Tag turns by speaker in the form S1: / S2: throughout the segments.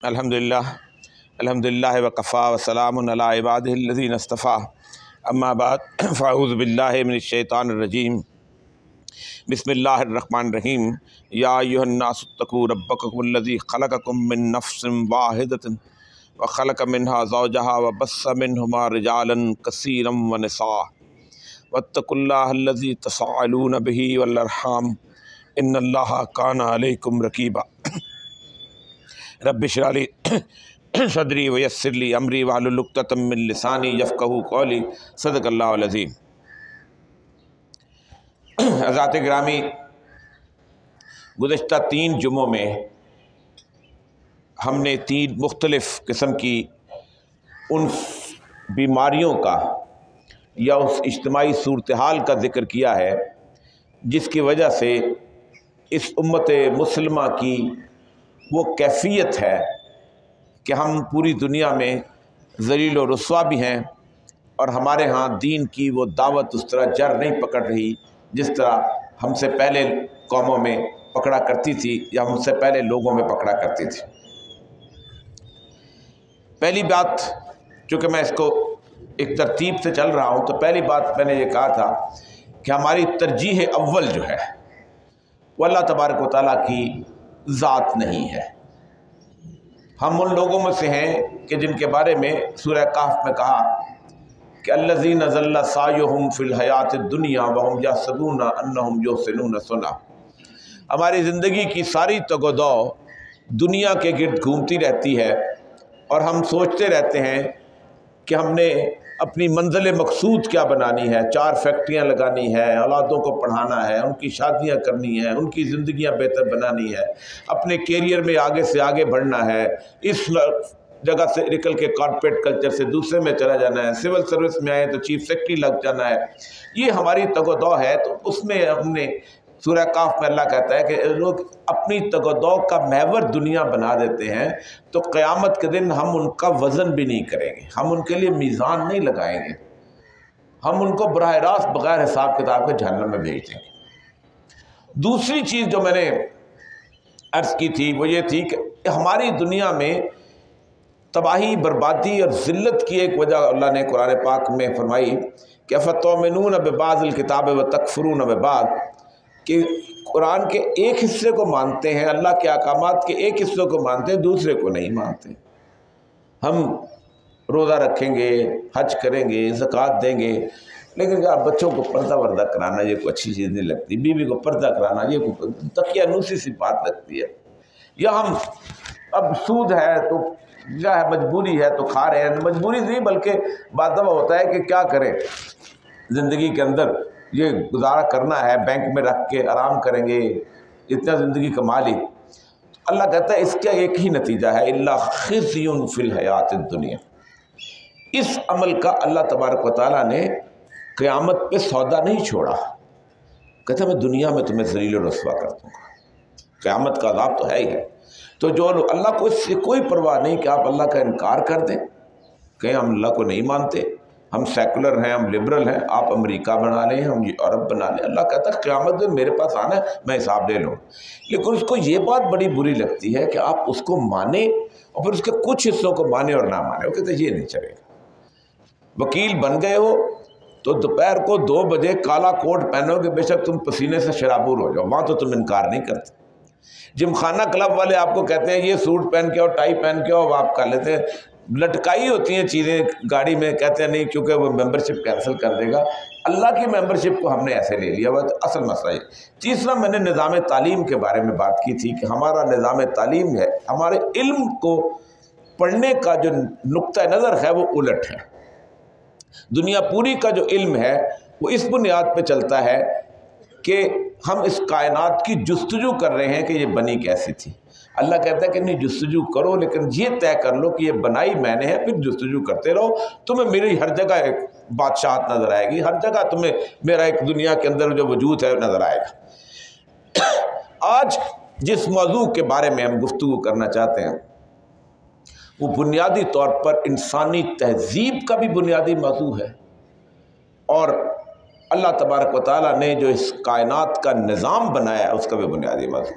S1: अल्हम्दुलिल्लाह अल्हम्दुलिल्लाह वकफ़ा वसलामुन अला इबादिहिल्लज़ीना इस्तफ़ा अम्मा बाद फ़अऊज़ु बिल्लाहि मिनश्शैतानिर्रजीम बिस्मिल्लाहिर्रहमानिर्रहीम या अय्युहन्नासुत्तक़ू रब्बकुमुल्लज़ी ख़लक़कुम मिन नफ़्सिन वाहिदतिन व ख़लक़ मिन्हा ज़ौजहा व बस्स मिन्हुमा रिजालन कसीरम व निसा वत्तक़ुल्लाहल्लज़ी तसाअलून बिही वल अरहाम इन्नल्लाहा काना अलैकुम रक़ीबा। रब्बि इश्रह ली सदरी व यस्सिर ली अमरी वहलुल उक़दतम मिन लिसानी यफ़क़हू क़ौली। सदक़ल्लाहुल अज़ीम। हज़रात गिरामी, गुज़श्ता 3 जुमों में हमने 3 मुख्तलिफ़ किस्म की उन बीमारियों का या उस इज्तिमाई सूरत हाल का ज़िक्र किया है जिसकी वजह से इस उम्मत मुस्लिमा की वो कैफ़ियत है कि हम पूरी दुनिया में ज़लील व रुस्वा भी हैं और हमारे यहाँ दीन की वो दावत उस तरह जड़ नहीं पकड़ रही जिस तरह हमसे पहले कौमों में पकड़ा करती थी या हमसे पहले लोगों में पकड़ा करती थी। पहली बात, चूँकि मैं इसको एक तरतीब से चल रहा हूँ, तो पहली बात मैंने ये कहा था कि हमारी तरजीह अव्वल जो है वो अल्लाह तबारक व तआला की ज़ात नहीं है। हम उन लोगों में से हैं कि जिनके बारे में सूरह कहफ में कहा कि अल्लज़ीना ज़ल्ला सायुहुम फ़िल हयातिद दुनिया व हुम यहसबूना अन्नहुम युहसिनूना सुन्ना। हमारी ज़िंदगी की सारी तगोदौ दुनिया के गिर्द घूमती रहती है और हम सोचते रहते हैं कि हमने अपनी मंजिल मकसूद क्या बनानी है। 4 फैक्ट्रियाँ लगानी है, औलादों को पढ़ाना है, उनकी शादियाँ करनी है, उनकी ज़िंदगियाँ बेहतर बनानी है, अपने कैरियर में आगे से आगे बढ़ना है, इस जगह से निकल के कॉर्पोरेट कल्चर से दूसरे में चला जाना है, सिविल सर्विस में आए तो चीफ सेक्रेटरी लग जाना है। ये हमारी तगोदौ है। तो उसमें हमने सूरह काफ में अल्लाह कहता है कि लोग अपनी तगोदौ का महवर दुनिया बना देते हैं तो क़यामत के दिन हम उनका वज़न भी नहीं करेंगे, हम उनके लिए मीज़ान नहीं लगाएंगे, हम उनको बराह रास्त बग़ैर हिसाब किताब के जहन्नम में भेज देंगे। दूसरी चीज़ जो मैंने अर्ज़ की थी वो ये थी कि हमारी दुनिया में तबाही, बर्बादी और ज़िल्लत की एक वजह अल्लाह ने कुरान पाक में फरमाई कि अफ़तुमिनून बिबाज़िल किताब व तकफ़ुरून बिबाज़, कि कुरान के एक हिस्से को मानते हैं, अल्लाह के अहकामात के एक हिस्से को मानते हैं, दूसरे को नहीं मानते। हम रोज़ा रखेंगे, हज करेंगे, ज़कात देंगे, लेकिन यार बच्चों को पर्दा वर्दा कराना ये कोई अच्छी चीज़ नहीं लगती, बीवी को पर्दा कराना ये तकियानूसी सी बात लगती है। या हम अब सूद है तो क्या है, मजबूरी है तो खा रहे हैं, मजबूरी नहीं बल्कि बात दफ़ा होता है कि क्या करें, ज़िंदगी के अंदर ये गुजारा करना है, बैंक में रख के आराम करेंगे, इतना ज़िंदगी कमा ली। अल्लाह कहता है इसका एक ही नतीजा है, इल्ला खिज़युन फ़िल हयातिद दुनिया। इस अमल का अल्लाह तबारक व तआला ने क़यामत पे सौदा नहीं छोड़ा। कहता मैं दुनिया में तुम्हें ज़लील व रुस्वा कर दूँगा, क़यामत का अज़ाब तो है ही है। तो जो अल्लाह को इससे कोई परवाह नहीं कि आप अल्लाह का इनकार कर दें, कहें हम अल्लाह को नहीं मानते, हम सेकुलर हैं, हम लिबरल हैं, आप अमेरिका बना लें, हम यूरोप बना लें। अल्लाह कहता है क़यामत में मेरे पास आना है, मैं हिसाब ले लूँ। लेकिन उसको ये बात बड़ी बुरी लगती है कि आप उसको माने और फिर उसके कुछ हिस्सों को माने और ना माने। वो कहते ये नहीं चलेगा। वकील बन गए हो तो दोपहर को 2 बजे काला कोट पहनोगे, बेशक तुम पसीने से शराबूर हो जाओ, वहाँ तो तुम इनकार नहीं करते। जिमखाना क्लब वाले आपको कहते हैं ये सूट पहन के और टाई पहन के और आप कर लेते हैं, लटकाई होती हैं चीज़ें गाड़ी में, कहते हैं नहीं क्योंकि वो मेंबरशिप कैंसिल कर देगा। अल्लाह की मेंबरशिप को हमने ऐसे ले लिया हुआ, तो असल मसला है। तीसरा, मैंने निज़ाम तालीम के बारे में बात की थी कि हमारा निज़ाम तालीम है, हमारे इल्म को पढ़ने का जो नुक्ता नज़र है वो उलट है। दुनिया पूरी का जो इल्म है वो इस बुनियाद पर चलता है कि हम इस कायनात की जुस्तजू कर रहे हैं कि ये बनी कैसी थी। अल्लाह कहता है कि नहीं, जुस्तजू करो, लेकिन ये तय कर लो कि ये बनाई मैंने है, फिर जुस्तजू करते रहो। तुम्हें मेरी हर जगह एक बादशाहत नज़र आएगी, हर जगह तुम्हें मेरा एक दुनिया के अंदर जो वजूद है नज़र आएगा। आज जिस मौजू के बारे में हम गुफ्तगू करना चाहते हैं वो बुनियादी तौर पर इंसानी तहजीब का भी बुनियादी मौजू है और अल्लाह तबारक व तआला ने जो इस कायनात का निज़ाम बनाया है उसका भी बुनियादी मौजू।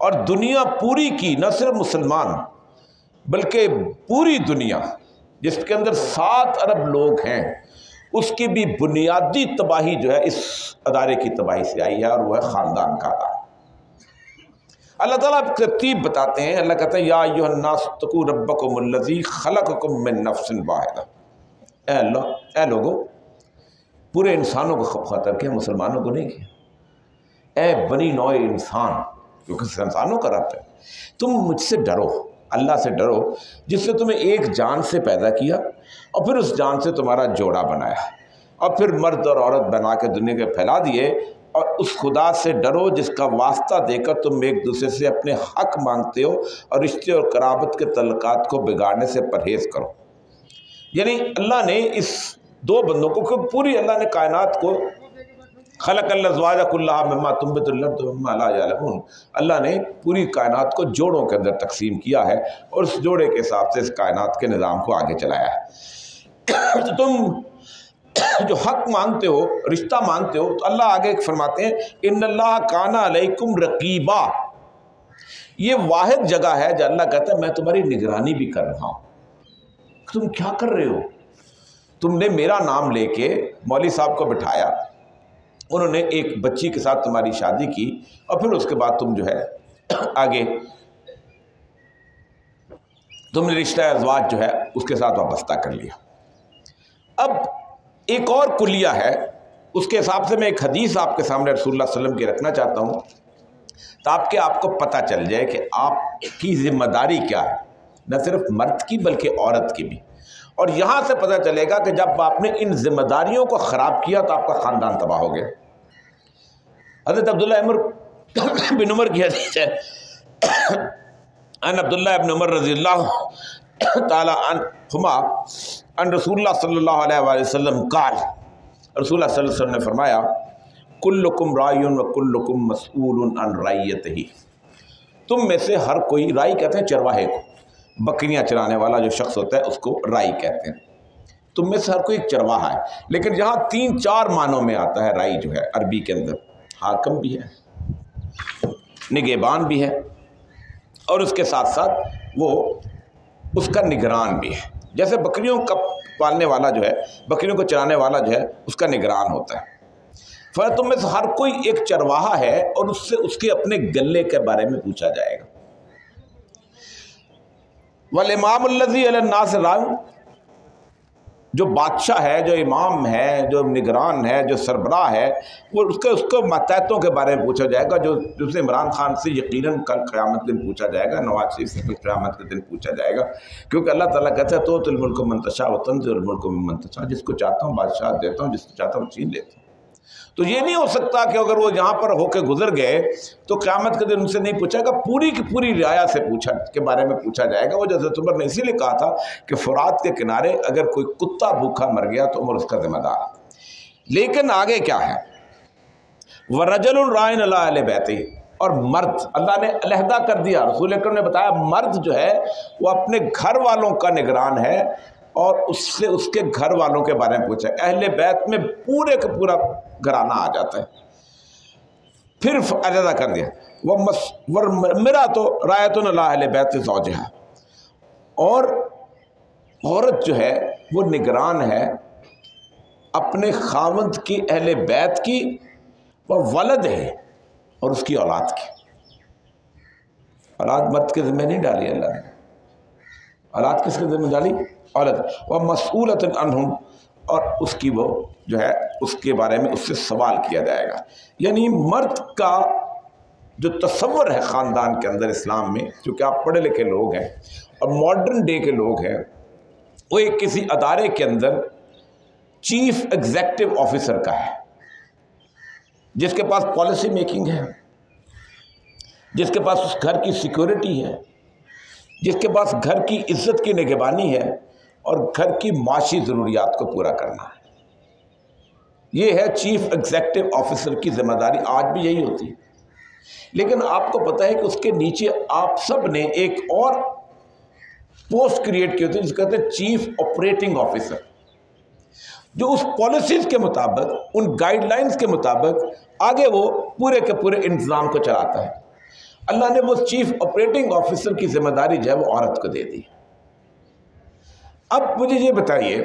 S1: और दुनिया पूरी की, न सिर्फ मुसलमान बल्कि पूरी दुनिया जिसके अंदर 7 अरब लोग हैं, उसकी भी बुनियादी तबाही जो है इस अदारे की तबाही से आई है, और वह है ख़ानदान का अदारा। अल्लाह ताला तरतीब बताते हैं। अल्लाह कहते हैं या अय्युहन्नास तक़ू रब्बकुमुल्लज़ी ख़लक़कुम मिन नफ़्सिन वाहिदा। ऐ अल्लाह, ऐ लोगों, पूरे इंसानों को ख़ातिर किया, मुसलमानों को नहीं किया। ऐ बनी नौ इंसान, क्योंकि इंसानों का रब है, तुम मुझसे डरो, अल्लाह से डरो जिससे तुम्हें एक जान से पैदा किया और फिर उस जान से तुम्हारा जोड़ा बनाया और फिर मर्द और औरत बना के दुनिया के फैला दिए, और उस खुदा से डरो जिसका वास्ता देकर तुम एक दूसरे से अपने हक मांगते हो और रिश्ते और कराबत के तल्लुकात को बिगाड़ने से परहेज़ करो। यानी अल्लाह ने इस 2 बंदों को, क्योंकि पूरी अल्लाह ने कायनात को खलक़ल अज़वाज कुल्लहा मिम्मा तुंबितुल अर्ज़ वमिम्मा ला यअलमून, अल्लाह ने पूरी कायनात को जोड़ों के अंदर तकसीम किया है और उस जोड़े के हिसाब से इस कायनात के निज़ाम को आगे चलाया है। तो तुम जो हक मांगते हो, रिश्ता मांगते हो, तो अल्लाह आगे फरमाते हैं इन्नल्लाह काना अलैकुम रकीबा। ये वाहिद जगह है जहाँ अल्लाह कहता है मैं तुम्हारी निगरानी भी कर रहा हूँ। तुम क्या कर रहे हो? तुमने मेरा नाम लेके मौलवी साहब को बिठाया, उन्होंने एक बच्ची के साथ तुम्हारी शादी की और फिर उसके बाद तुम जो है आगे तुमने रिश्ता अज़वाज जो है उसके साथ वाबस्ता कर लिया। अब एक और कुलिया है, उसके हिसाब से मैं एक हदीस आपके सामने रसूलुल्लाह सल्लल्लाहु अलैहि वसल्लम की रखना चाहता हूँ ताकि आपको पता चल जाए कि आपकी जिम्मेदारी क्या है, न सिर्फ मर्द की बल्कि औरत की भी। और यहाँ से पता चलेगा कि जब आपने इन जिम्मेदारियों को ख़राब किया तो आपका ख़ानदान तबाह हो गया। हज़रत अब्दुल्लाह बिन उमर की हदीस है, अन अब्दुल्लाह इब्न उमर रज़ियल्लाहु ताला अन्हुमा अन रसूलुल्लाह सल्लल्लाहु अलैहि वसल्लम क़ाल, रसूलुल्लाह सल्लल्लाहु अलैहि वसल्लम ने फरमाया कुल्लुकुम रायुन व कुल्लुकुम मसऊलुन अन रइयतिही। तुम में से हर कोई, राई कहते हैं चरवाहे को, बकरियां चराने वाला जो शख्स होता है उसको राई कहते हैं। तुम में से हर कोई एक चरवाहा है, लेकिन यहाँ 3-4 मानों में आता है राई जो है अरबी के अंदर। हाकम भी है, निगहबान भी है, और उसके साथ साथ वो उसका निगरान भी है। जैसे बकरियों का पालने वाला जो है, बकरियों को चराने वाला जो है, उसका निगरान होता है। फिर तुम में से हर कोई एक चरवाहा है और उससे उसके अपने गले के बारे में पूछा जाएगा। वल इमामुल्लज़ी अलन्नास राय, जो बादशाह है, जो इमाम है, जो निगरान है, जो सरबराह है, वो उसको मतहतों के बारे में पूछा जाएगा, जो इमरान खान से यकीनन कल क़यामत के दिन पूछा जाएगा, नवाज शरीफ से कल क़यामत के दिन पूछा जाएगा। क्योंकि अल्लाह ताला कहता है तो तुल मुल्क मन तशा व तंज़िउल मुल्क मिम्मन तशा, जिसको चाहता हूँ बादशाह देता हूँ, जिसको चाहता हूँ छीन लेता हूँ। तो ये नहीं हो सकता कि अगर वो यहाँ पर होकर गुजर गए तो क़यामत के दिन उनसे नहीं पूछाएगा, पूरी की पूरी रियाया से पूछा के बारे में पूछा जाएगा। वो हज़रत उमर ने इसीलिए कहा था कि फ़ुरात के किनारे अगर कोई कुत्ता भूखा मर गया तो उमर उसका जिम्मेदार। लेकिन आगे क्या है, वरजुलुन राइन अला अहले बैती, और मर्द अल्लाह ने अलहदा कर दिया। रसूल अकरम ने बताया मर्द जो है वो अपने घर वालों का निगरान है और उससे उसके घर वालों के बारे में पूछा। अहले बैत में पूरे का पूरा घराना आ जाता है। फिर अलहदा कर दिया वह मेरा तो रायतुन अला अहले बैत ज़ौजहा, और औरत जो है वो निगरान है अपने खावंद की, अहले बैत की, वह वलद है और उसकी औलाद की। औलाद मर्द के ज़िम्मे नहीं डाली अल्लाह ने, औलाद किसके ज़िम्मे डाली? औरत। वह मसऊलतुन अन्हुम, और उसकी वो जो है उसके बारे में उससे सवाल किया जाएगा। यानी मर्द का जो तसव्वुर है ख़ानदान के अंदर इस्लाम में, क्योंकि आप पढ़े लिखे लोग हैं और मॉडर्न डे के लोग हैं, वो एक किसी अदारे के अंदर चीफ एग्जीक्यूटिव ऑफिसर का है, जिसके पास पॉलिसी मेकिंग है, जिसके पास उस घर की सिक्योरिटी है, जिसके पास घर की इज्जत की निगरानी है और घर की माशी ज़रूरियात को पूरा करना है। ये है चीफ एग्जीक्यूटिव ऑफिसर की जिम्मेदारी। आज भी यही होती है, लेकिन आपको पता है कि उसके नीचे आप सब ने एक और पोस्ट क्रिएट की होती है जिसको कहते हैं चीफ ऑपरेटिंग ऑफिसर, जो उस पॉलिसीज़ के मुताबिक, उन गाइडलाइंस के मुताबिक आगे वो पूरे के पूरे इंतज़ाम को चलाता है। अल्लाह ने वो चीफ ऑपरेटिंग ऑफिसर की जिम्मेदारी जो है वो औरत को दे दी। अब मुझे ये बताइए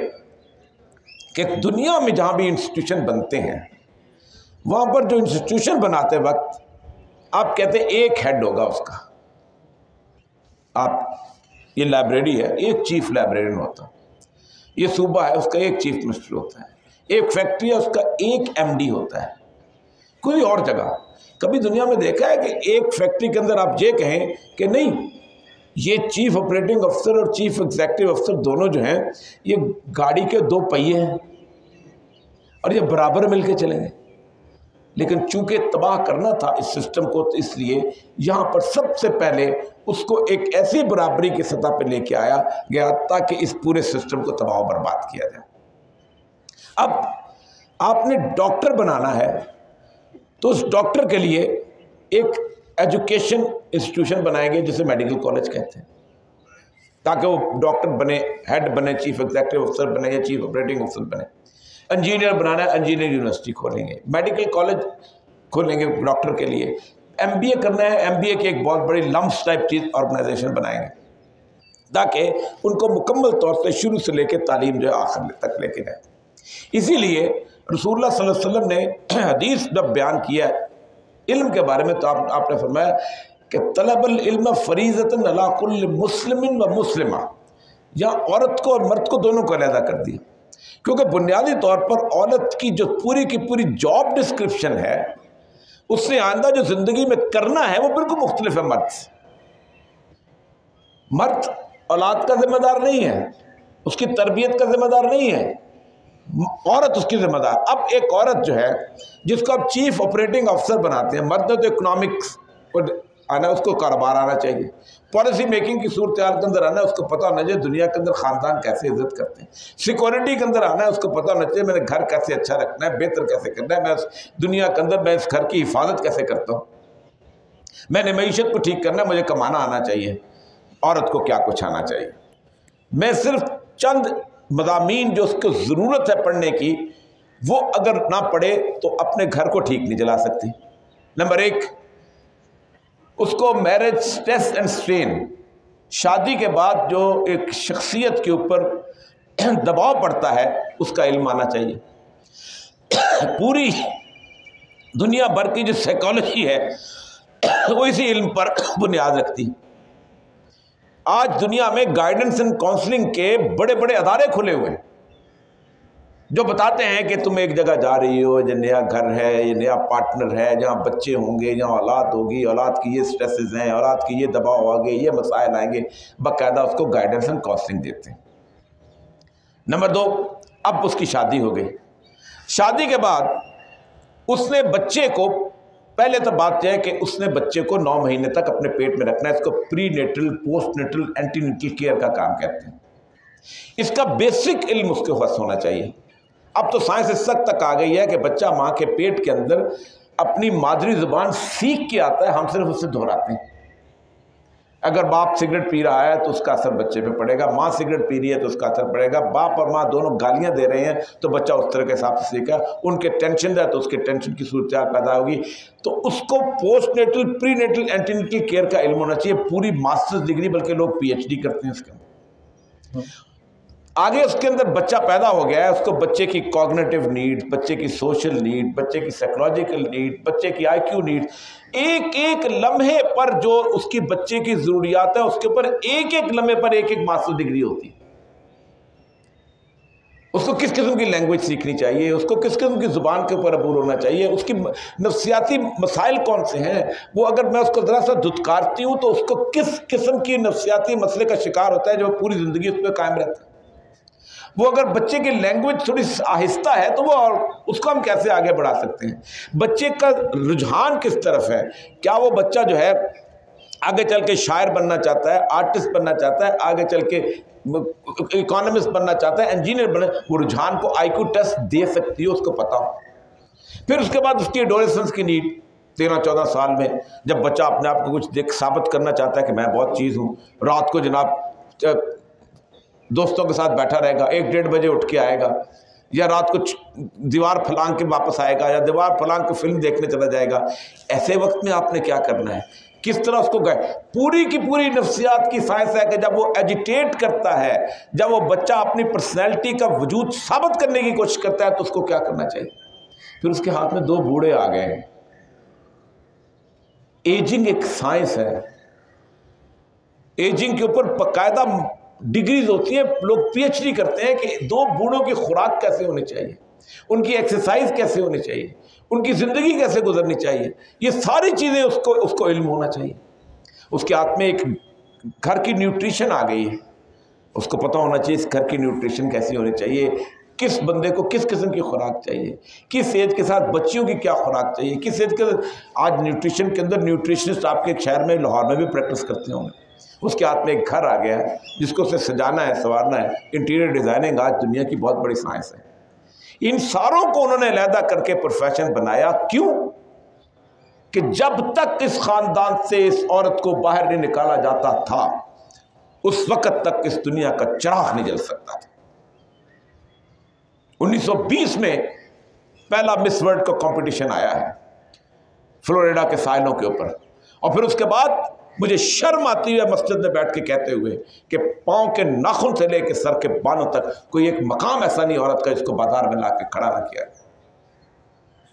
S1: कि दुनिया में जहाँ भी इंस्टीट्यूशन बनते हैं वहाँ पर जो इंस्टीट्यूशन बनाते वक्त आप कहते हैं एक हेड होगा उसका। आप ये लाइब्रेरी है, एक चीफ लाइब्रेरियन होता है, ये सूबा है उसका एक चीफ मिनिस्टर होता है, एक फैक्ट्री है उसका एक एमडी होता है। कोई और जगह कभी दुनिया में देखा है कि एक फैक्ट्री के अंदर आप ये कहें कि नहीं ये चीफ ऑपरेटिंग अफसर और चीफ एग्जीक्यूटिव अफसर दोनों जो हैं ये गाड़ी के दो पहिए हैं और ये बराबर मिलके चलेंगे। लेकिन चूंकि तबाह करना था इस सिस्टम को, तो इसलिए यहाँ पर सबसे पहले उसको एक ऐसी बराबरी की सतह पर लेके आया गया ताकि इस पूरे सिस्टम को तबाह बर्बाद किया जाए। अब आपने डॉक्टर बनाना है तो उस डॉक्टर के लिए एक एजुकेशन इंस्टीट्यूशन बनाएंगे जिसे मेडिकल कॉलेज कहते हैं, ताकि वो डॉक्टर बने, हेड बने, चीफ एग्जीक्यूटिव अफसर बने या चीफ ऑपरेटिंग अफसर बने। इंजीनियर बनाना है, इंजीनियर यूनिवर्सिटी खोलेंगे, मेडिकल कॉलेज खोलेंगे डॉक्टर के लिए। एमबीए करना है, एमबीए की एक बहुत बड़ी लम्स टाइप चीज ऑर्गेनाइजेशन बनाएंगे ताकि उनको मुकम्मल तौर से शुरू से लेकर तालीम जो है आखिर तक लेके जाए। इसीलिए रसूलुल्लाह सल्लल्लाहु अलैहि वसल्लम ने हदीस जब बयान किया इल्म के बारे में तो आपने फरमाया कि तलबुल इल्म फरीज़तन अला कुल्लि मुस्लिमिन व मुस्लिमा, यहाँ औरत को और मर्द को दोनों को अलहदा कर दिया, क्योंकि बुनियादी तौर पर औरत की जो पूरी की पूरी जॉब डिस्क्रिप्शन है उससे आइंदा जो ज़िंदगी में करना है वो बिल्कुल मुख्तलिफ है मर्द से। मर्द औलाद का जिम्मेदार नहीं है, उसकी तरबियत का जिम्मेदार नहीं है, औरत उसकी जिम्मेदार। अब एक औरत जो है जिसको आप चीफ ऑपरेटिंग अफसर बनाते हैं, मर्द ने तो इकोनॉमिक्स आना, उसको कारोबार आना चाहिए, पॉलिसी मेकिंग की सूरत हाल के अंदर आना है, उसको पता होना चाहिए दुनिया के अंदर ख़ानदान कैसे इज्जत करते हैं, सिक्योरिटी के अंदर आना है, उसको पता होना चाहिए मैंने घर कैसे अच्छा रखना है, बेहतर कैसे करना है, मैं दुनिया के अंदर मैं इस घर की हिफाजत कैसे करता हूँ, मैंने मईशत को ठीक करना है, मुझे कमाना आना चाहिए। औरत को क्या कुछ आना चाहिए। मैं सिर्फ चंद मज़ामीन जो उसको ज़रूरत है पढ़ने की वो अगर ना पढ़े तो अपने घर को ठीक नहीं चला सकती। नंबर एक, उसको मैरिज स्ट्रेस एंड स्ट्रेन, शादी के बाद जो एक शख्सियत के ऊपर दबाव पड़ता है उसका इल्म आना चाहिए। पूरी दुनिया भर की जो साइकोलॉजी है वो इसी इल्म पर बुनियाद रखती है। आज दुनिया में गाइडेंस एंड काउंसलिंग के बड़े बड़े अदारे खुले हुए हैं जो बताते हैं कि तुम एक जगह जा रही हो, ये नया घर है, ये नया पार्टनर है, जहाँ बच्चे होंगे, जहाँ औलाद होगी, औलाद की ये स्ट्रेसेस हैं, औलाद की ये दबाव आएंगे, ये मसाइल आएंगे, बाकायदा उसको गाइडेंस एंड काउंसलिंग देते हैं। नंबर दो, अब उसकी शादी हो गई, शादी के बाद उसने बच्चे को, पहले तो बात यह है कि उसने बच्चे को 9 महीने तक अपने पेट में रखना है, इसको pre natal, post natal, antenatal care का काम कहते हैं। इसका बेसिक इल्म उसके पास होना चाहिए। अब तो साइंस इस हद तक आ गई है कि बच्चा माँ के पेट के अंदर अपनी मादरी जुबान सीख के आता है, हम सिर्फ उससे दोहराते हैं। अगर बाप सिगरेट पी रहा है तो उसका असर बच्चे पे पड़ेगा, माँ सिगरेट पी रही है तो उसका असर पड़ेगा, बाप और माँ दोनों गालियाँ दे रहे हैं तो बच्चा उस तरह के हिसाब से सीखा, उनके टेंशन है तो उसके टेंशन की सूरत पैदा होगी। तो उसको post natal, pre natal, antenatal care का इल्म होना चाहिए, पूरी मास्टर्स डिग्री, बल्कि लोग PhD करते हैं इसके अंदर। आगे उसके अंदर बच्चा पैदा हो गया है, उसको बच्चे की कॉग्निटिव नीड, बच्चे की सोशल नीड, बच्चे की साइकोलॉजिकल नीड, बच्चे की IQ नीड, एक एक लम्हे पर जो उसकी बच्चे की ज़रूरियात है उसके ऊपर एक एक लम्हे पर एक एक मास्टर डिग्री होती है। उसको किस किस्म की लैंग्वेज सीखनी चाहिए, उसको किस किस्म की ज़ुबान के ऊपर अबूर होना चाहिए, उसकी नफ्सियाती मसाइल कौन से हैं, वो अगर मैं उसको ज़रा सा धुतकारती हूँ तो उसको किस किस्म की नफ्सियाती मसले का शिकार होता है जो पूरी ज़िंदगी उस पर कायम रहता है। वो अगर बच्चे की लैंग्वेज थोड़ी आहिस्ता है तो वो और उसको हम कैसे आगे बढ़ा सकते हैं। बच्चे का रुझान किस तरफ है, क्या वो बच्चा जो है आगे चल के शायर बनना चाहता है, आर्टिस्ट बनना चाहता है, आगे चल के इकोनॉमिस्ट बनना चाहता है, इंजीनियर बनना, वो रुझान को IQ टेस्ट दे सकती है, उसको पता हो। फिर उसके बाद उसकी एडोलेसेंस की नीड, 13-14 साल में जब बच्चा अपने आप को कुछ साबित करना चाहता है कि मैं बहुत चीज़ हूँ, रात को जनाब दोस्तों के साथ बैठा रहेगा, 1-1:30 बजे उठ के आएगा, या रात को दीवार फलांग के वापस आएगा, या दीवार फलांग को फिल्म देखने चला जाएगा। ऐसे वक्त में आपने क्या करना है किस तरह उसको गए, पूरी की पूरी नफ्सियात की साइंस है कि जब वो एजिटेट करता है, जब वो बच्चा अपनी पर्सनैलिटी का वजूद साबित करने की कोशिश करता है तो उसको क्या करना चाहिए। फिर उसके हाथ में 2 बूढ़े आ गए हैं। एजिंग एक साइंस है, एजिंग के ऊपर बाकायदा डिग्रीज होती है, लोग पीएचडी करते हैं कि 2 बूढ़ों की खुराक कैसे होनी चाहिए, उनकी एक्सरसाइज कैसे होनी चाहिए, उनकी ज़िंदगी कैसे गुजरनी चाहिए, ये सारी चीज़ें उसको इल्म होना चाहिए। उसके हाथ में एक घर की न्यूट्रिशन आ गई है, उसको पता होना चाहिए इस घर की न्यूट्रिशन कैसी होनी चाहिए, किस बंदे को किस किस्म की खुराक चाहिए, किस एज के साथ बच्चियों की क्या खुराक चाहिए, किस एज के। आज न्यूट्रिशन के अंदर न्यूट्रिशनिस्ट आपके एक शहर में लाहौर में भी प्रैक्टिस करते होंगे। उसके हाथ में एक घर आ गया है जिसको उसे सजाना है, संवारना है। इंटीरियर डिज़ाइनिंग आज दुनिया की बहुत बड़ी साइंस है। इन सारों को उन्होंने अलहदा करके प्रोफेशन बनाया। क्यों? कि जब तक इस खानदान से इस औरत को बाहर नहीं निकाला जाता था उस वक्त तक इस दुनिया का चिराग नहीं जल सकता था। 1920 में पहला मिस वर्ल्ड का कंपटीशन आया है फ्लोरिडा के साइलों के ऊपर, और फिर उसके बाद मुझे शर्म आती है मस्जिद में बैठ के कहते हुए कि पाँव के नाखून से लेकर सर के बालों तक कोई एक मकाम ऐसा नहीं औरत का जिसको बाजार में ला के खड़ा ना किया।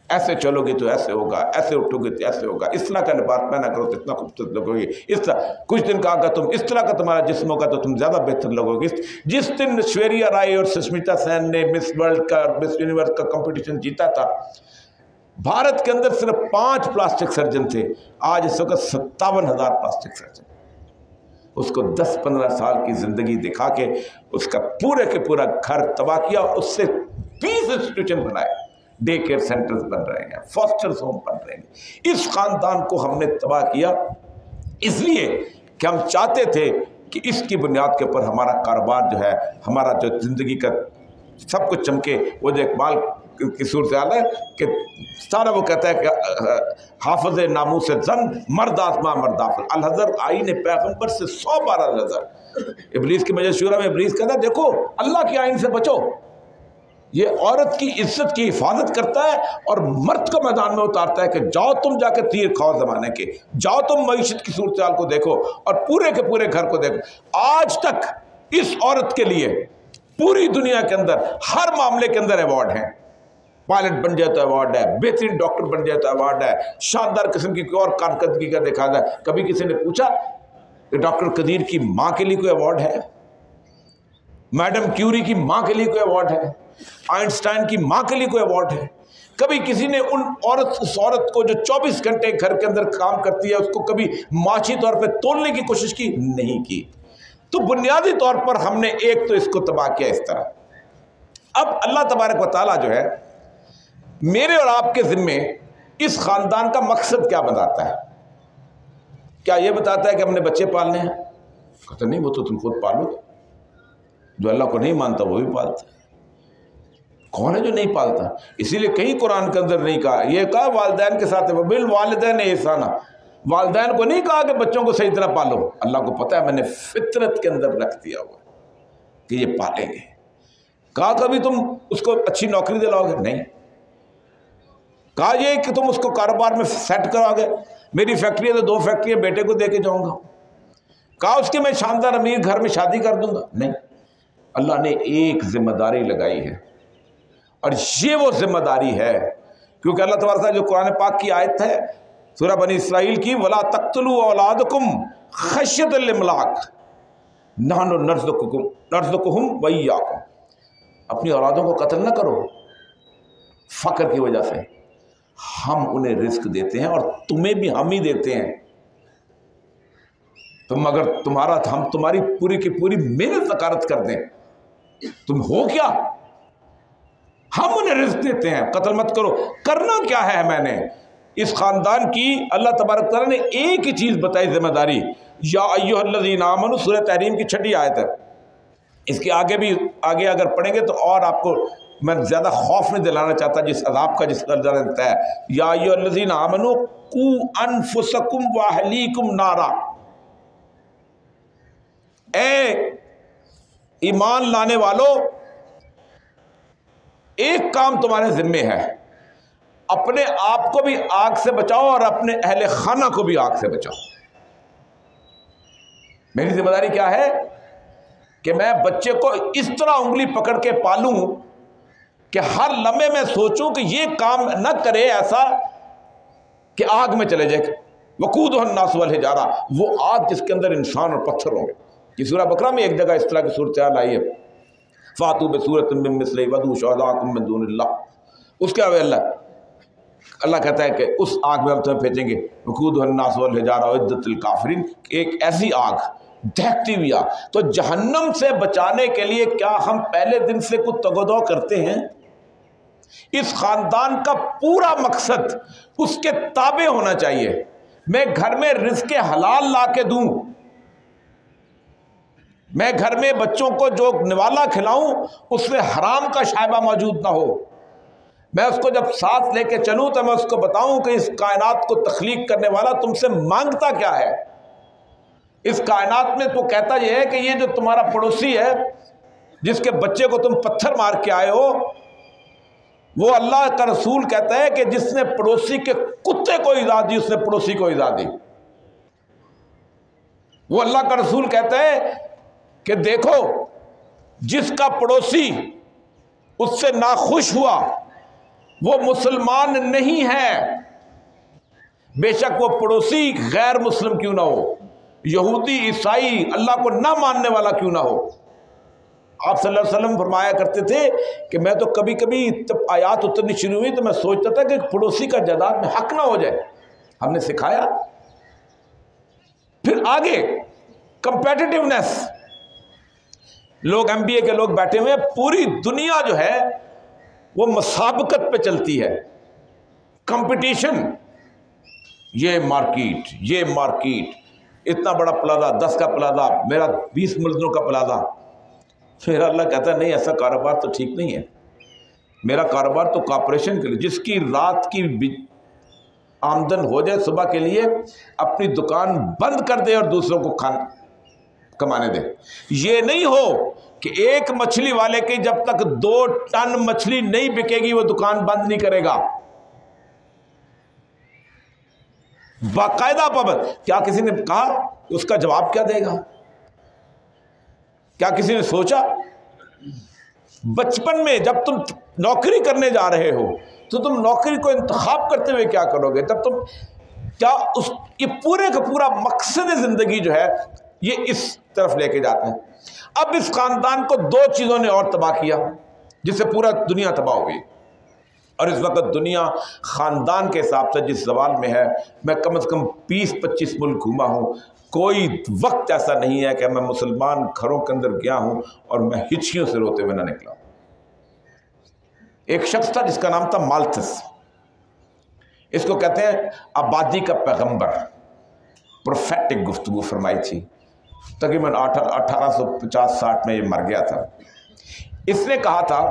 S1: ऐसे चलोगी तो ऐसे होगा, ऐसे उठोगे तो ऐसे होगा, इस तरह का लिबास पहना करो तो इतना खूबसूरत लगोगे, इस तरह कुछ दिन का अगर तुम इस तरह का तुम्हारा जिस्म होगा तो तुम ज़्यादा बेहतर लगोगे। जिस दिन ऐश्वर्या राय और सुष्मिता सेन ने मिस वर्ल्ड का, मिस यूनिवर्स का कंपटीशन जीता था, भारत के अंदर सिर्फ 5 प्लास्टिक सर्जन थे। आज इस वक्त 57,000 प्लास्टिक सर्जन। उसको 10-15 साल की जिंदगी दिखा के उसका पूरे के पूरा घर तबाह किया। उससे 20 इंस्टीट्यूशन बनाए, डे केयर सेंटर्स बन रहे हैं, फॉस्टर्स होम बन रहे हैं। इस खानदान को हमने तबाह किया इसलिए कि हम चाहते थे कि इसकी बुनियाद के ऊपर हमारा कारोबार जो है, हमारा जो जिंदगी का सब कुछ चमके। वो जो इकबाल की सूरत हाल है कि सारा वो कहता है कि हाफिज नामू से जन मर्द आसमां मर्दाफिल अलहजर आई ने पैगंबर से 100 बार अलहजर। इब्लीस की मजलिस शूरा में इब्लीस कहता है देखो अल्लाह के आइन से बचो, ये औरत की इज्जत की हिफाजत करता है और मर्द को मैदान में उतारता है कि जाओ तुम जाके तीर खाओ ज़माने के, जाओ तुम मईशत की सूरत हाल को देखो और पूरे के पूरे घर को देखो। आज तक इस औरत के लिए पूरी दुनिया के अंदर हर मामले के अंदर अवार्ड हैं। पायलट बन जाए तो अवार्ड है, बेहतरीन डॉक्टर बन जाए तो अवार्ड है, शानदार किस्म की और कारकर्दगी का देखा जाए। कभी किसी ने पूछा कि डॉक्टर कदीर की माँ के लिए कोई अवार्ड है, मैडम क्यूरी की माँ के लिए कोई अवार्ड है, आइंस्टाइन की माँ के लिए कोई अवार्ड है? कभी किसी ने उस औरत को जो 24 घंटे घर के अंदर काम करती है उसको कभी माशी तौर पर तोड़ने की कोशिश की? नहीं की। तो बुनियादी तौर पर हमने एक तो इसको तबाह किया इस तरह। अब अल्लाह तबारक व तआला जो है मेरे और आपके ज़िम्मे इस ख़ानदान का मकसद क्या बताता है? क्या ये बताता है कि हमने बच्चे पालने हैं? कहते नहीं, वो तो तुम खुद पालोगे। जो अल्लाह को नहीं मानता वो भी पालता है। कौन है जो नहीं पालता? इसीलिए कहीं कुरान के अंदर नहीं कहा, ये कहा वालिदैन के साथ बिल वालिदैन एहसाना, वालिदैन को नहीं कहा कि बच्चों को सही तरह पालो। अल्लाह को पता है मैंने फितरत के अंदर रख दिया हुआ कि ये पालेंगे। कहा कभी तुम उसको अच्छी नौकरी दिलाओगे? नहीं। कहा ये कि तुम उसको कारोबार में सेट कराओगे? मेरी फैक्ट्री है तो 2 फैक्ट्रियाँ बेटे को दे के जाऊँगा। कहा उसके मैं शानदार अमीर घर में शादी कर दूंगा? नहीं। अल्लाह ने एक जिम्मेदारी लगाई है और ये वो जिम्मेदारी है क्योंकि अल्लाह तबारक जो कुरान पाक की आयत है सूरह बनी इसराइल की, वला तक़्तुलू औलादकुम खश्यतल इमलाक नहनु नर्ज़ुकुहुम व इय्याकुम। अपनी औलादों को कत्ल न करो फ़क्र की वजह से, हम उन्हें रिस्क देते हैं और तुम्हें भी हम ही देते हैं। तुम अगर हम तुम्हारी पूरी की पूरी मेहनत ज़कारत कर दें, तुम हो क्या? हम उन्हें रिस्क देते हैं, कत्ल मत करो। करना क्या है? मैंने इस खानदान की अल्लाह तबारक तआला ने एक ही चीज़ बताई जिम्मेदारी, या अय्युहल्लज़ीना आमनू, सूरह तहरीम की 6ठी आयत है। इसके आगे अगर पढ़ेंगे तो और आपको मैं ज़्यादा खौफ नहीं दिलाना चाहता जिस अज़ाब का, जिस दर्जा रहता है। या अय्युहल्लज़ीना आमनू कू अनफुसकुम व अहलीकुम नारा, ए ईमान लाने वालों, एक काम तुम्हारे जिम्मे है, अपने आप को भी आग से बचाओ और अपने अहले खाना को भी आग से बचाओ। मेरी जिम्मेदारी क्या है कि मैं बच्चे को इस तरह उंगली पकड़ के पालूं कि हर लम्हे में सोचूं कि ये काम न करे ऐसा कि आग में चले जाए। वकूदुन्नास वल हिजारा, वो आग जिसके अंदर इंसान और पत्थर होंगे। ये सूरह बकरा में एक जगह इस तरह की सूरत आई है, फातू बिसूरतिन मिन मिस्लिही वदू शुहदाकुम मिन दूनिल्लाह। उसके अल्लाह कहता है कि उस आग में हम तुम्हें फेंकेंगे। वकूदुन्नास वल हिजारा उद्दतिल काफिरीन, एक ऐसी आग, दहकती हुई आग। तो जहन्नम से बचाने के लिए क्या हम पहले दिन से कुछ तगदो करते हैं? इस खानदान का पूरा मकसद उसके ताबे होना चाहिए। मैं घर में रिज़्क़ हलाल ला के दूं, मैं घर में बच्चों को जो निवाला खिलाऊं उसमें हराम का शायबा मौजूद ना हो। मैं उसको जब साथ लेके चलूं तो मैं उसको बताऊं कि इस कायनात को तख्लीक करने वाला तुमसे मांगता क्या है। इस कायनात में तो कहता यह है कि ये जो तुम्हारा पड़ोसी है, जिसके बच्चे को तुम पत्थर मार के आए हो, वो अल्लाह का रसूल कहता है कि जिसने पड़ोसी के कुत्ते को इज़ा दी उसने पड़ोसी को इज़ा दी। वो अल्लाह का रसूल कहता है कि देखो, जिसका पड़ोसी उससे नाखुश हुआ वो मुसलमान नहीं है, बेशक वो पड़ोसी गैर मुस्लिम क्यों ना हो, यहूदी ईसाई अल्लाह को ना मानने वाला क्यों ना हो। आप सल्लल्लाहु अलैहि वसल्लम फरमाया करते थे कि मैं तो कभी कभी जब आयात उतरनी शुरू हुई तो मैं सोचता था कि पड़ोसी का जायदाद में हक ना हो जाए। हमने सिखाया। फिर आगे कंपेटिटिवनेस, लोग MBA के लोग बैठे हुए हैं, पूरी दुनिया जो है वो मुसाबकत पे चलती है, कंपटीशन। ये मार्केट, इतना बड़ा प्लाजा, 10 का प्लाजा, मेरा 20 मंजिलों का प्लाजा। फिर अल्लाह कहता है नहीं, ऐसा कारोबार तो ठीक नहीं है। मेरा कारोबार तो कॉर्पोरेशन के लिए, जिसकी रात की आमदन हो जाए सुबह के लिए अपनी दुकान बंद कर दे और दूसरों को कमाने दे। ये नहीं हो कि एक मछली वाले की जब तक 2 टन मछली नहीं बिकेगी वो दुकान बंद नहीं करेगा। बाकायदा पाबंद। क्या किसी ने कहा उसका जवाब क्या देगा? क्या किसी ने सोचा? बचपन में जब तुम नौकरी करने जा रहे हो तो तुम नौकरी को इंतखाब करते हुए क्या करोगे? तब तुम क्या ये पूरे का पूरा मकसद जिंदगी जो है ये इस तरफ लेके जाते हैं। अब इस खानदान को 2 चीज़ों ने और तबाह किया जिससे पूरा दुनिया तबाह हो गई। और इस वक्त दुनिया ख़ानदान के हिसाब से जिस सवाल में है, मैं कम से कम 20-25 मुल्क घूमा हूँ, कोई वक्त ऐसा नहीं है कि मैं मुसलमान घरों के अंदर गया हूँ और मैं हिचकियों से रोते हुए ना निकला। एक शख्स था जिसका नाम था माल्थस। इसको कहते हैं आबादी का पैगंबर। प्रोफेटिक गुफ्तगू फरमाई थी। तकरीबन 1850-60 में ये मर गया था। इसने कहा था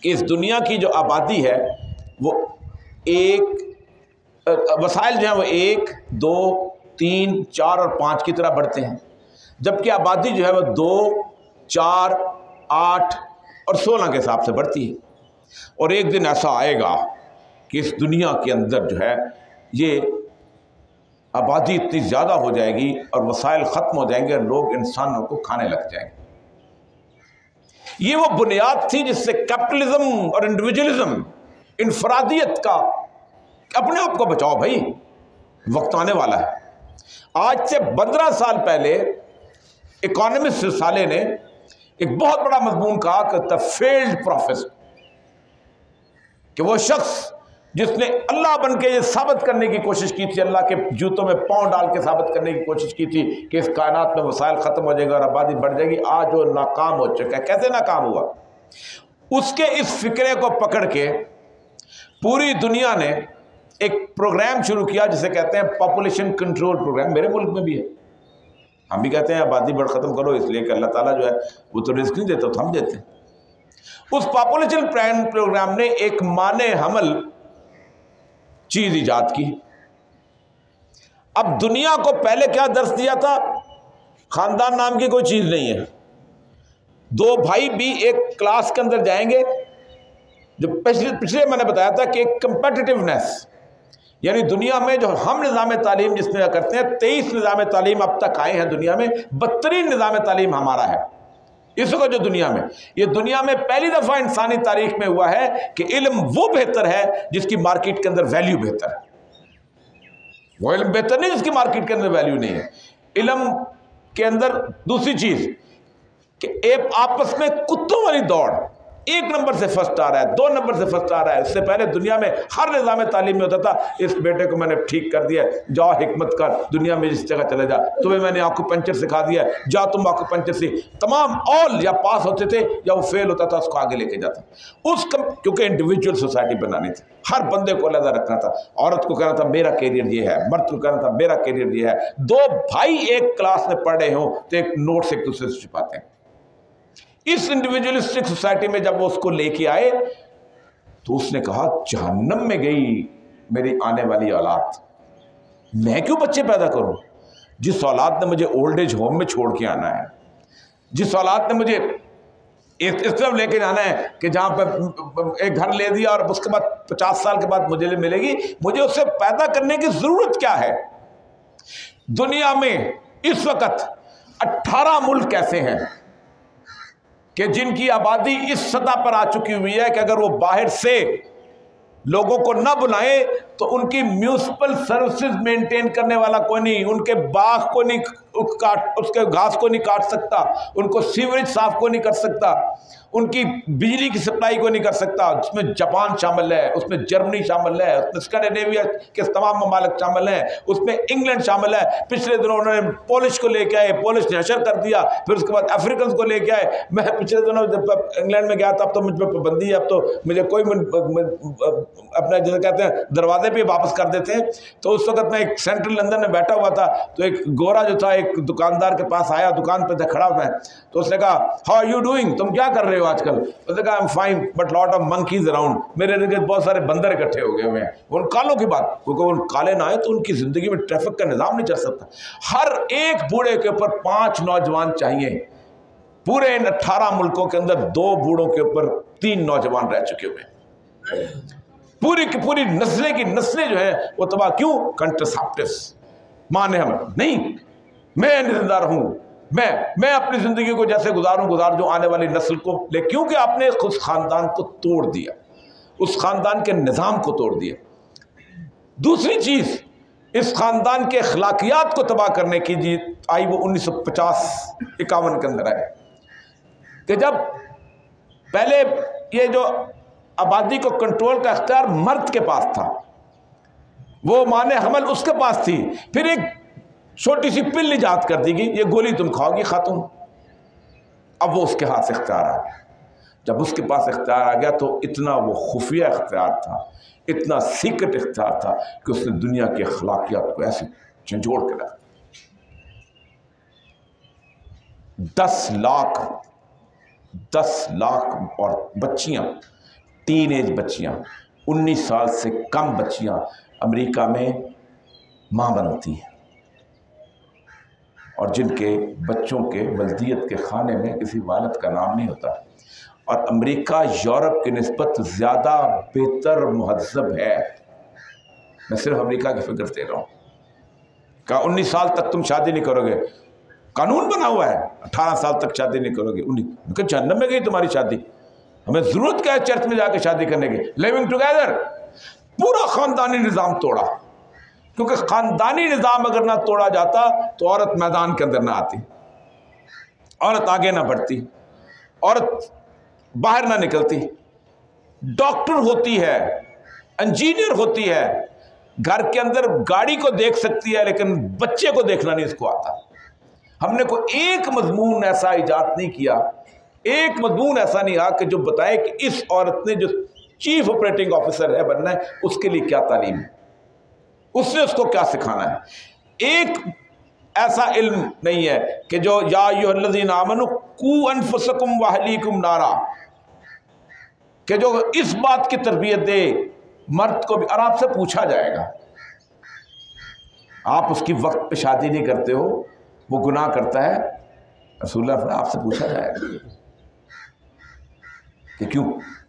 S1: कि इस दुनिया की जो आबादी है वो वसाइल जो है वो 1, 2, 3, 4 और 5 की तरह बढ़ते हैं, जबकि आबादी जो है वो 2, 4, 8 और 16 के हिसाब से बढ़ती है। और एक दिन ऐसा आएगा कि इस दुनिया के अंदर जो है ये आबादी इतनी ज़्यादा हो जाएगी और वसाइल ख़त्म हो जाएंगे और लोग इंसानों को खाने लग जाएंगे। ये वो बुनियाद थी जिससे कैपिटलिज्म और इंडिविजुअलिज्म, इनफरादियत का, अपने आप को बचाओ भाई, वक्त आने वाला है। आज से 15 साल पहले इकोनॉमिस्ट रिसाले ने एक बहुत बड़ा मजमून कहा कि द फेल्ड प्रोफेट, कि वो शख्स जिसने अल्लाह बन के ये साबित करने की कोशिश की थी, अल्लाह के जूतों में पांव डाल के साबित करने की कोशिश की थी कि इस कायनात में वसाइल ख़त्म हो जाएगा और आबादी बढ़ जाएगी, आज वो नाकाम हो चुका है। कैसे नाकाम हुआ? उसके इस फिक्रे को पकड़ के पूरी दुनिया ने एक प्रोग्राम शुरू किया जिसे कहते हैं पॉपुलेशन कंट्रोल प्रोग्राम। मेरे मुल्क में भी है। हम भी कहते हैं आबादी बढ़ ख़त्म करो, इसलिए कि अल्लाह ताला जो है वो तो रिस्क नहीं देता, तो हम देते हैं। उस पॉपुलेशन प्रोग्राम ने एक माने हमल चीज इजाद की। अब दुनिया को पहले क्या दर्श दिया था? खानदान नाम की कोई चीज नहीं है। 2 भाई भी एक क्लास के अंदर जाएंगे। जो पिछले मैंने बताया था कि एक कंपेटिटिवनेस, यानी दुनिया में जो हम निज़ाम तालीम जिसमें करते हैं, 23 निज़ाम तालीम अब तक आए हैं दुनिया में, 32 निज़ाम तालीम हमारा है इस वक्त जो दुनिया में। ये दुनिया में पहली दफ़ा इंसानी तारीख में हुआ है कि इल्म वो बेहतर है जिसकी मार्केट के अंदर वैल्यू बेहतर है। वो इल्म बेहतर नहीं जिसकी मार्केट के अंदर वैल्यू नहीं है। इल्म के अंदर दूसरी चीज़ कि एक आपस में कुत्तों वाली दौड़, 1 नंबर से फर्स्ट आ रहा है, 2 नंबर से फर्स्ट आ रहा है। इससे पहले दुनिया में हर निज़ाम तालीम में होता था, इस बेटे को मैंने ठीक कर दिया, जाओ हिकमत कर, दुनिया में जिस जगह चले जा, तुम्हें मैंने आकुपंचर सिखा दिया, जाओ तुम आकुपंचर से। तमाम ऑल या पास होते थे या वो फेल होता था, उसको आगे लेके जाता। क्योंकि इंडिविजुअल सोसाइटी बनानी थी, हर बंदे को अलग रखना था। औरत को कहना था मेरा कैरियर ये है, मर्द को कहना था मेरा कैरियर ये है। 2 भाई एक क्लास में पढ़ रहे हो तो एक नोट्स एक दूसरे से छिपाते हैं। इस इंडिविजुअलिस्टिक सोसाइटी में जब वो उसको लेके आए तो उसने कहा जहन्नम में गई मेरी आने वाली औलाद, मैं क्यों बच्चे पैदा करूं? जिस औलाद ने मुझे ओल्ड एज होम में छोड़ के आना है, जिस औलाद ने मुझे इस तरफ लेके जाना है कि जहां पर एक घर ले दिया और उसके बाद 50 साल के बाद मुझे मिलेगी, मुझे उससे पैदा करने की जरूरत क्या है? दुनिया में इस वक्त 18 मुल्क ऐसे हैं कि जिनकी आबादी इस सतह पर आ चुकी हुई है कि अगर वो बाहर से लोगों को न बुलाए तो उनकी म्यूनिसिपल सर्विसेज मेंटेन करने वाला कोई नहीं, उनके बाग को नहीं उसके घास को नहीं काट सकता, उनको सीवरेज साफ को नहीं कर सकता, उनकी बिजली की सप्लाई को नहीं कर सकता। उसमें जापान शामिल है, उसमें जर्मनी शामिल है, उसमें स्कैंडिनेविया के तमाम ममालिक शामिल हैं, उसमें इंग्लैंड शामिल है। पिछले दिनों उन्होंने पोलिश को लेके आए, पोलिश ने हशर कर दिया, फिर उसके बाद अफ्रीकन को लेके आए। मैं पिछले दिनों जब इंग्लैंड में गया था, अब तो मुझ पर पाबंदी है, अब तो मुझे कोई अपना जैसे कहते हैं दरवाजे पे वापस कर देते हैं। तो उस वक्त मैं एक सेंट्रल लंदन में बैठा हुआ था, तो एक गोरा जो था एक दुकानदार के पास आया, दुकान पर खड़ा हुआ है, तो उसने कहा हाउ आर यू डूइंग, तुम क्या कर रहे हो आजकल? उसने कहा I am fine but lot of monkeys around, मेरे इर्द गिर्द बहुत सारे बंदर इकट्ठे हो गए हुए हैं। उन कालों की बात, क्योंकि उन काले ना आए तो उनकी जिंदगी में ट्रैफिक का निजाम नहीं चल सकता। हर एक बूढ़े के ऊपर 5 नौजवान चाहिए। पूरे इन 18 मुल्कों के अंदर 2 बूढ़ों के ऊपर 3 नौजवान रह चुके हुए। पूरी की पूरी नस्लें की नस्लें जो है वो तबाह क्यों? कंट्रासेप्टिव्स माने हम नहीं, मैं जिम्मेदार हूं, मैं अपनी जिंदगी को जैसे गुजार जो आने वाली नस्ल को ले, क्योंकि आपने उस खानदान को तोड़ दिया, उस खानदान के निज़ाम को तोड़ दिया। दूसरी चीज, इस खानदान के अखलाकियात को तबाह करने की जी आई वो 1950-51 के अंदर आए कि जब पहले ये जो आबादी को कंट्रोल का अख्तियार मर्द के पास था, वो माने हमल उसके पास थी, फिर एक छोटी सी पिल इजाद कर दी गई, ये गोली तुम खाओगी खातून। अब वो उसके हाथ से इख्तियार आ गया। जब उसके पास इख्तियार आ गया तो इतना वो खुफिया इख्तियार था, इतना सीक्रेट इख्तियार था कि उसने दुनिया की अखलाकियात को ऐसे झंझोड़ के रखा। 10 लाख और बच्चियां, टीन एज बच्चियां, 19 साल से कम बच्चियां अमेरिका में मां बनती हैं और जिनके बच्चों के वल्दियत के खाने में किसी वालिद का नाम नहीं होता। और अमेरिका यूरोप की निस्बत ज़्यादा बेहतर मुहज़्ज़ब है। मैं सिर्फ अमेरिका की फिक्र दे रहा हूँ। कहा 19 साल तक तुम शादी नहीं करोगे, कानून बना हुआ है 18 साल तक शादी नहीं करोगे। 19 जहन्नम में गई तुम्हारी शादी, हमें ज़रूरत क्या है चर्च में जाके शादी करने की? लिविंग टुगेदर, पूरा ख़ानदानी निज़ाम तोड़ा, क्योंकि ख़ानदानी निज़ाम अगर ना तोड़ा जाता तो औरत मैदान के अंदर ना आती, औरत आगे ना बढ़ती, औरत बाहर ना निकलती। डॉक्टर होती है, इंजीनियर होती है, घर के अंदर गाड़ी को देख सकती है, लेकिन बच्चे को देखना नहीं इसको आता। हमने कोई एक मजमून ऐसा इजाद नहीं किया, एक मजमून ऐसा नहीं आ कि जो बताए कि इस औरत ने जो चीफ ऑपरेटिंग ऑफिसर है बनना है, उसके लिए क्या तालीम है, उसने उसको क्या सिखाना है। एक ऐसा इल्म नहीं है कि जो या अय्युहल्लज़ीना आमनू कू अनफुसकुम व अहलीकुम नारा, कि जो इस बात की तरबियत दे मर्द को भी। और आपसे पूछा जाएगा, आप उसकी वक्त पे शादी नहीं करते हो, वो गुनाह करता है, रसूलुल्लाह आपसे पूछा जाएगा कि क्यों?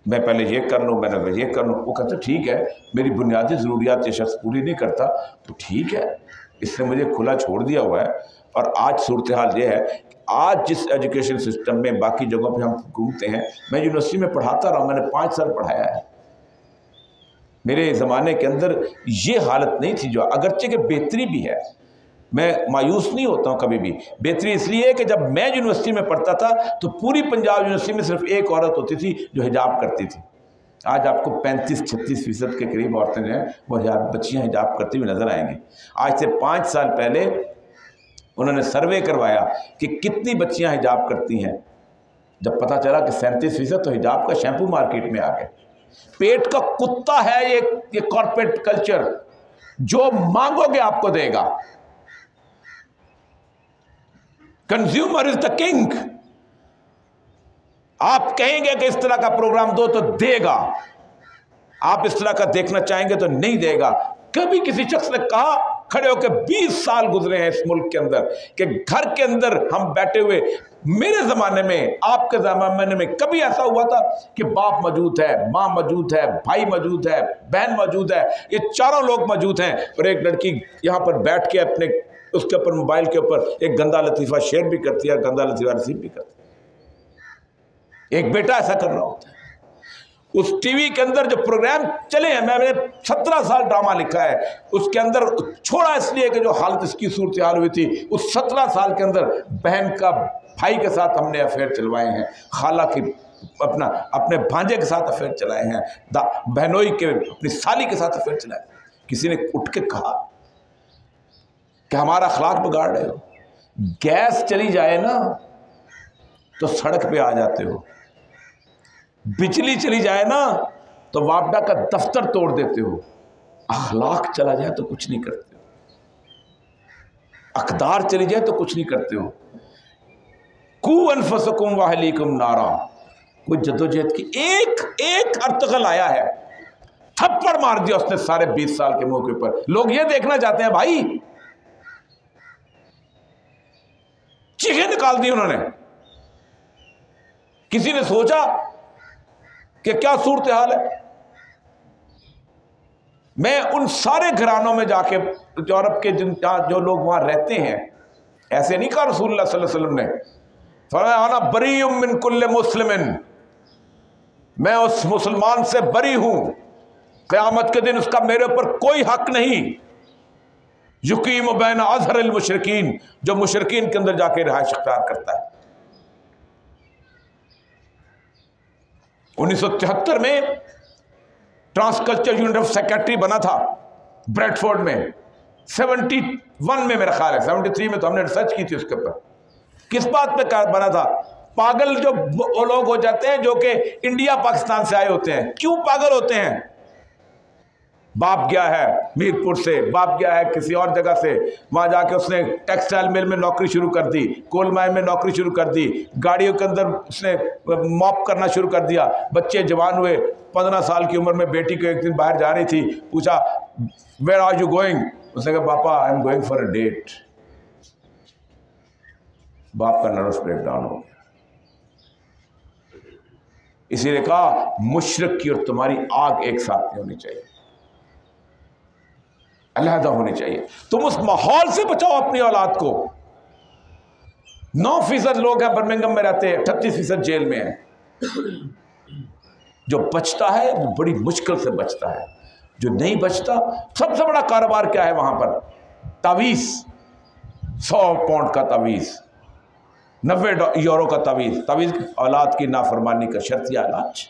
S1: मैं पहले ये कर लूँ, मैंने ये कर लूँ। वो कहते ठीक है, मेरी बुनियादी ज़रूरियात ये शख्स पूरी नहीं करता तो ठीक है, इसने मुझे खुला छोड़ दिया हुआ है। और आज सूरत हाल ये है, आज जिस एजुकेशन सिस्टम में बाकी जगहों पे हम घूमते हैं, मैं यूनिवर्सिटी में पढ़ाता रहा हूँ, मैंने 5 साल पढ़ाया है। मेरे ज़माने के अंदर ये हालत नहीं थी, जो अगरचे के बेहतरी भी है, मैं मायूस नहीं होता हूँ कभी भी। बेहतरी इसलिए है कि जब मैं यूनिवर्सिटी में पढ़ता था तो पूरी पंजाब यूनिवर्सिटी में सिर्फ एक औरत होती थी जो हिजाब करती थी। आज आपको 35-36% के करीब औरतें जो हैं वो बच्चियाँ हिजाब करती हुई नज़र आएंगी। आज से 5 साल पहले उन्होंने सर्वे करवाया कि कितनी बच्चियाँ हिजाब करती हैं। जब पता चला कि 37%, तो हिजाब का शैम्पू मार्केट में आ गया। पेट का कुत्ता है ये कॉर्पोरेट कल्चर, जो मांगोगे आपको देगा। Consumer is the king. आप कहेंगे कि इस तरह का प्रोग्राम दो तो देगा, आप इस तरह का देखना चाहेंगे तो नहीं देगा। कभी किसी शख्स ने कहा खड़े होकर, 20 साल गुजरे हैं इस मुल्क के अंदर, कि घर के अंदर हम बैठे हुए, मेरे ज़माने में, आपके ज़माने में कभी ऐसा हुआ था कि बाप मौजूद है, माँ मौजूद है, भाई मौजूद है, बहन मौजूद है, ये चारों लोग मौजूद हैं, और एक लड़की यहाँ पर बैठ के अपने उसके ऊपर मोबाइल के ऊपर एक गंदा लतीफ़ा शेयर भी करती है और गंदा लतीफ़ा रिसीव भी करती है। एक बेटा ऐसा कर रहा होता है। उस टीवी के अंदर जो प्रोग्राम चले हैं, मैंने 17 साल ड्रामा लिखा है, उसके अंदर छोड़ा इसलिए कि जो हालत इसकी सूरत हाल हुई थी, उस 17 साल के अंदर बहन का भाई के साथ हमने अफेयर चलवाए हैं, खाला की अपने भांजे के साथ अफेयर चलाए हैं, बहनोई के अपनी साली के साथ अफेयर चलाए। किसी ने उठ के कहा कि हमारा अखलाक बिगाड़ रहे हो। गैस चली जाए ना तो सड़क पे आ जाते हो, बिजली चली जाए ना तो वापडा का दफ्तर तोड़ देते हो, अखलाक चला जाए तो कुछ नहीं करते हो, अकदार चली जाए तो कुछ नहीं करते हो। कू अनफसकुम वाहलीकुम नारा, कोई जद्दोजहद की एक अर्तगल आया है, थप्पड़ मार दिया उसने सारे 20 साल के मौके पर। लोग ये देखना चाहते हैं भाई, चीखें निकाल दी उन्होंने। किसी ने सोचा कि क्या सूरत हाल है। मैं उन सारे घरानों में जाके, यूरोप के जो लोग वहां रहते हैं, ऐसे नहीं कहा रसूलुल्लाह सल्लल्लाहु अलैहि वसल्लम ने, फरमाया अना बरीउम मिन कुल्ले मुस्लिमिन, मैं उस मुसलमान से बरी हूं, क़यामत के दिन उसका मेरे ऊपर कोई हक नहीं। युकीम बैन अज़हरिल मुशरिकीन, जो मुशरिकीन के अंदर जाके रिहाइश इख्तियार करता है। 1973 में ट्रांसकल्चर यूनिट ऑफ सेक्रेटरी बना था ब्रेडफोर्ड में, 71 में मेरा ख्याल है, 73 में तो हमने रिसर्च की थी उसके ऊपर। किस बात पे बना था? पागल जो वो लोग हो जाते हैं जो कि इंडिया पाकिस्तान से आए होते हैं। क्यों पागल होते हैं? बाप गया है मीरपुर से, बाप गया है किसी और जगह से, वहाँ जाके उसने टेक्सटाइल मिल में नौकरी शुरू कर दी, कोल माइन में नौकरी शुरू कर दी, गाड़ियों के अंदर उसने मॉप करना शुरू कर दिया। बच्चे जवान हुए, 15 साल की उम्र में बेटी को एक दिन बाहर जा रही थी, पूछा वेयर आर यू गोइंग? उसने कहा पापा I am going for a date. बाप का नर्वस ब्रेकडाउन हो गया। इसीलिए कहा मुशरिक की और तुम्हारी आग एक साथ नहीं होनी चाहिए, अलहदा होनी चाहिए। तुम उस माहौल से बचाओ अपनी औलाद को। 9% लोग हैं बर्मिंघम में रहते हैं, 38% जेल में है। जो बचता है वो बड़ी मुश्किल से बचता है, जो नहीं बचता, सबसे बड़ा कारोबार क्या है वहां पर? तावीज़, 100 पाउंड का तावीज़, 90 यूरो का तावीज़। तावीज़ औलाद की नाफरमानी का शर्तिया इलाज।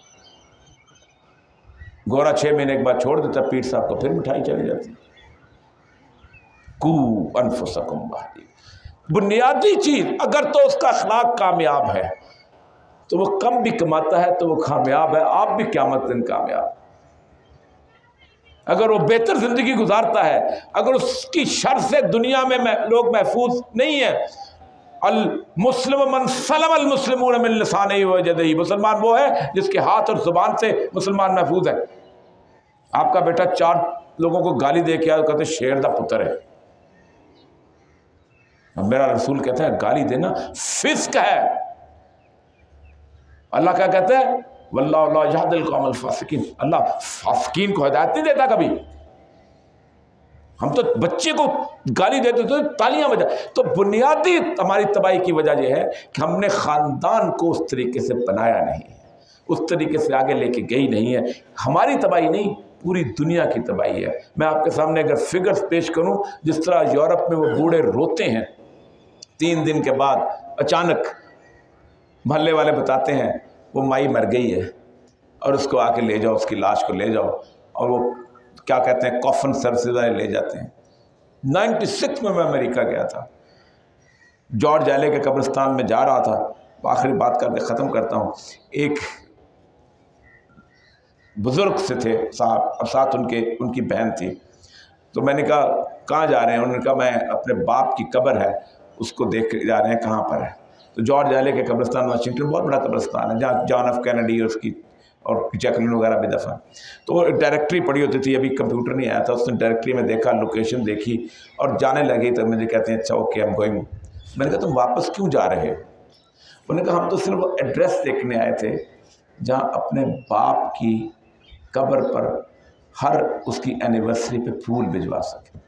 S1: गोरा 6 महीने के बाद छोड़ देता पीठ साहब को, फिर मिठाई चली जाती। कू अनफुसकुम वाहलीकुम, बुनियादी चीज अगर तो उसका अखलाक कामयाब है तो वो कम भी कमाता है तो वो कामयाब है, आप भी क़यामत दिन कामयाब। अगर वो बेहतर जिंदगी गुजारता है, अगर उसकी शर से दुनिया में लोग महफूज नहीं है, अल मुस्लिम मन सलम अल मुस्लिमून मिन लिसानिही व यदिही, मुसलमान वो है जिसके हाथ और जुबान से मुसलमान महफूज है। आपका बेटा 4 लोगों को गाली दे के आया, कहते शेर दा पुत्र है। अब मेरा रसूल कहता है गाली देना फिस्क है। अल्लाह क्या कहता है? वल्लाहु ला यहदिल कौमल फासिकीन, अल्लाह फासिकीन को हिदायत नहीं देता कभी। हम तो बच्चे को गाली देते तो तालियां बजा। तो बुनियादी हमारी तबाही की वजह यह है कि हमने ख़ानदान को उस तरीके से बनाया नहीं है, उस तरीके से आगे लेके गई नहीं है। हमारी तबाही नहीं, पूरी दुनिया की तबाही है। मैं आपके सामने अगर फिगर्स पेश करूं, जिस तरह यूरोप में वो बूढ़े रोते हैं 3 दिन के बाद अचानक मोहल्ले वाले बताते हैं वो माई मर गई है और उसको आके ले जाओ, उसकी लाश को ले जाओ, और वो क्या कहते हैं कॉफन सर्विसेज वाले ले जाते हैं। 96 में मैं अमेरिका गया था, जॉर्ज एले के कब्रिस्तान में जा रहा था। आखिरी बात करके ख़त्म करता हूँ। एक बुज़ुर्ग से थे साहब, अब साथ उनकी बहन थी। तो मैंने कहा कहाँ जा रहे हैं? उन्होंने कहा मैं अपने बाप की कब्र है उसको देख के जा रहे हैं। कहाँ पर है? तो जॉर्ज एले के कब्रिस्तान, वाशिंगटन, बहुत बड़ा कब्रिस्तान है जहाँ जॉन एफ कैनेडी और जैकलिन वगैरह भी दफन। तो डायरेक्टरी पड़ी होती थी, अभी कंप्यूटर नहीं आया था। उसने डायरेक्टरी में देखा, लोकेशन देखी और जाने लगी। तो मुझे कहते हैं अच्छा ओके आई एम गोइंग। मैंने कहा तुम वापस क्यों जा रहे हो? उन्होंने कहा हम तो सिर्फ एड्रेस देखने आए थे जहाँ अपने बाप की कब्र पर हर उसकी एनिवर्सरी पे फूल भिजवा सके।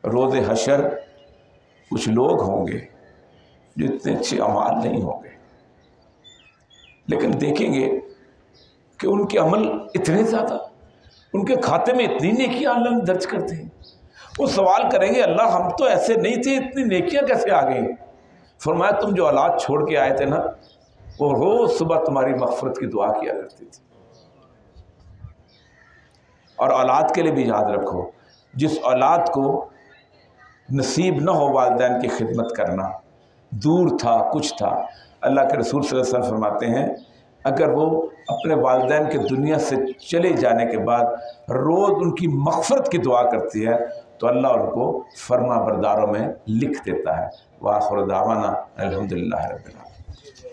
S1: रोज़े हशर कुछ लोग होंगे जो इतने अच्छे अमाल नहीं होंगे, लेकिन देखेंगे कि उनके अमल इतने ज़्यादा, उनके खाते में इतनी नेकियां अल्लाह ने दर्ज करते हैं। वो सवाल करेंगे अल्लाह हम तो ऐसे नहीं थे, इतनी नेकियां कैसे आ गई? फरमाया तुम जो औलाद छोड़ के आए थे ना, वो रोज़ सुबह तुम्हारी मग़फ़िरत की दुआ किया करती थी। और औलाद के लिए भी याद रखो, जिस औलाद को नसीब न हो वालिदैन की खिदमत करना, दूर था, कुछ था, अल्लाह के रसूल सल्लल्लाहु अलैहि वसल्लम फरमाते हैं अगर वो अपने वालिदैन के दुनिया से चले जाने के बाद रोज़ उनकी मग़फ़िरत की दुआ करती है तो अल्लाह उनको फरमा बरदारों में लिख देता है। व आखिर दावाना अल्हम्दुलिल्लाहि रब्बिल आलमीन।